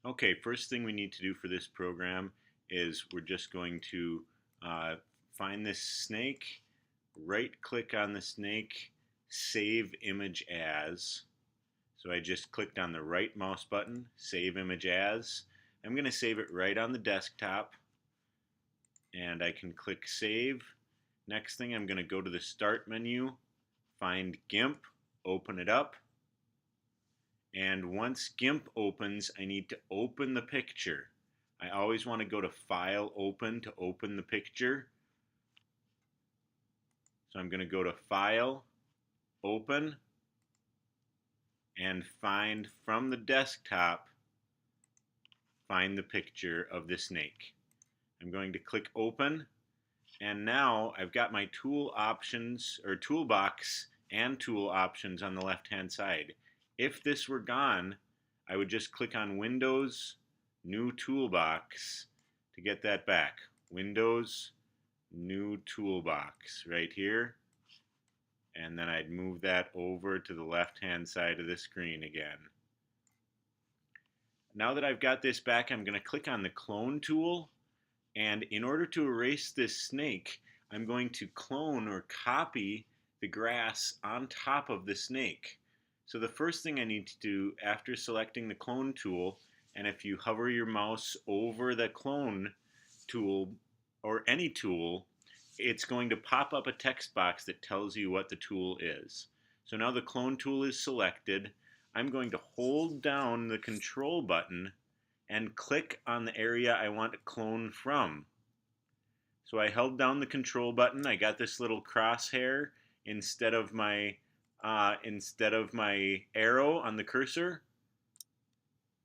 Okay, first thing we need to do for this program is we're just going to uh, find this snake, right click on the snake, save image as. So I just clicked on the right mouse button, save image as. I'm going to save it right on the desktop and I can click save. Next thing I'm going to go to the start menu, find GIMP, open it up. And once GIMP opens, I need to open the picture. I always want to go to File, Open to open the picture. So I'm going to go to File, Open, and find from the desktop, find the picture of the snake. I'm going to click Open, and now I've got my tool options, or toolbox and tool options on the left-hand side. If this were gone, I would just click on Windows, New Toolbox to get that back. Windows, New Toolbox right here. And then I'd move that over to the left-hand side of the screen again. Now that I've got this back, I'm going to click on the Clone tool. And in order to erase this snake, I'm going to clone or copy the grass on top of the snake. So the first thing I need to do after selecting the clone tool, and if you hover your mouse over the clone tool or any tool, it's going to pop up a text box that tells you what the tool is. So now the clone tool is selected. I'm going to hold down the control button and click on the area I want to clone from. So I held down the control button. I got this little crosshair instead of my arrow on the cursor,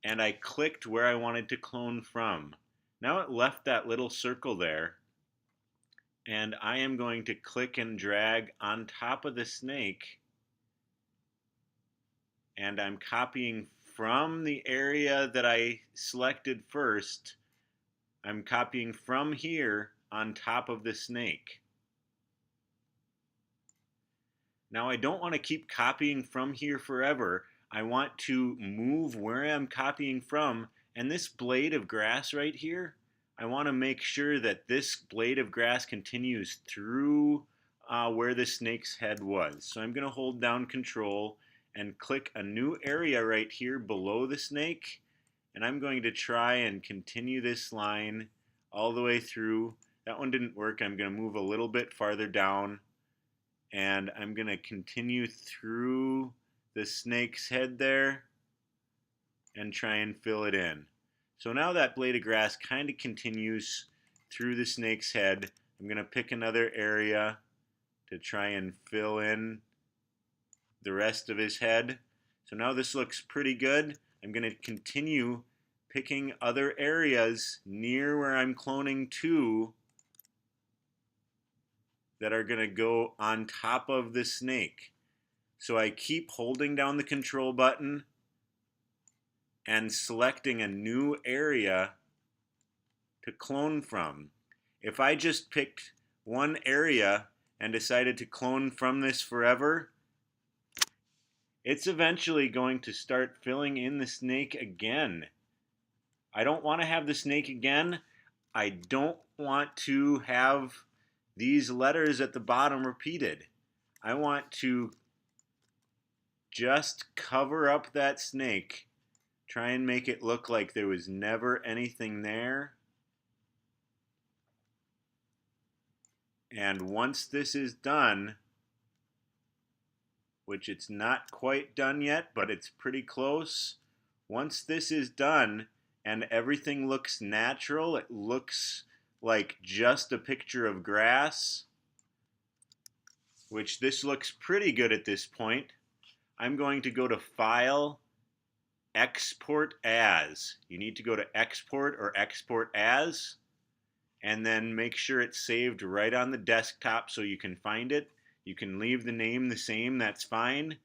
and I clicked where I wanted to clone from. Now it left that little circle there, and I am going to click and drag on top of the snake, and I'm copying from the area that I selected first. I'm copying from here on top of the snake. Now I don't want to keep copying from here forever. I want to move where I'm copying from, and this blade of grass right here, I want to make sure that this blade of grass continues through where the snake's head was. So I'm going to hold down Control and click a new area right here below the snake, and I'm going to try and continue this line all the way through. That one didn't work. I'm going to move a little bit farther down, and I'm going to continue through the snake's head there and try and fill it in. So now that blade of grass kind of continues through the snake's head. I'm going to pick another area to try and fill in the rest of his head. So now this looks pretty good. I'm going to continue picking other areas near where I'm cloning to that are going to go on top of the snake. So I keep holding down the control button and selecting a new area to clone from. If I just picked one area and decided to clone from this forever, it's eventually going to start filling in the snake again. I don't want to have the snake again. I don't want to have these letters at the bottom repeated. I want to just cover up that snake, try and make it look like there was never anything there. And once this is done, which it's not quite done yet, but it's pretty close. Once this is done and everything looks natural, it looks like just a picture of grass, which this looks pretty good at this point. I'm going to go to File, Export As. You need to go to Export or Export As, and then make sure it's saved right on the desktop so you can find it. You can leave the name the same, that's fine.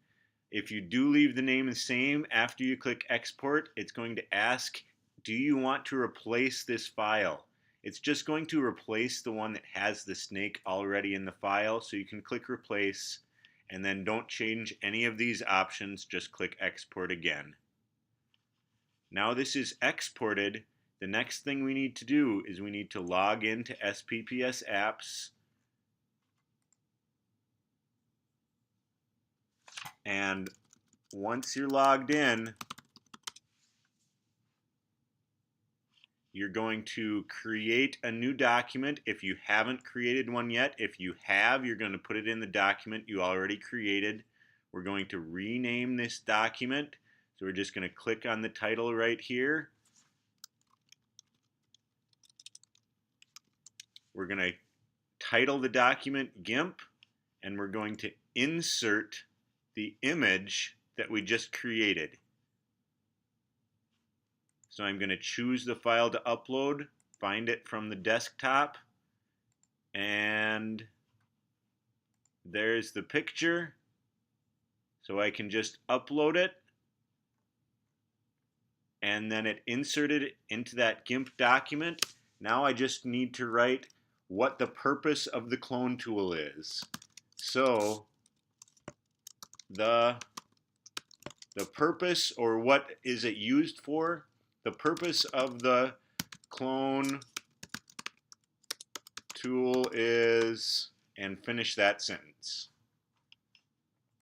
If you do leave the name the same after you click Export, it's going to ask, do you want to replace this file? It's just going to replace the one that has the snake already in the file, so you can click Replace, and then don't change any of these options, just click Export again. Now this is exported. The next thing we need to do is we need to log into SPPS Apps. And once you're logged in, you're going to create a new document if you haven't created one yet. If you have, you're going to put it in the document you already created. We're going to rename this document. So we're just going to click on the title right here. We're going to title the document GIMP, and we're going to insert the image that we just created. So I'm going to choose the file to upload, find it from the desktop, and there's the picture. So I can just upload it, and then it inserted it into that GIMP document. Now I just need to write what the purpose of the clone tool is. So the purpose, or what is it used for? The purpose of the clone tool is, and finish that sentence.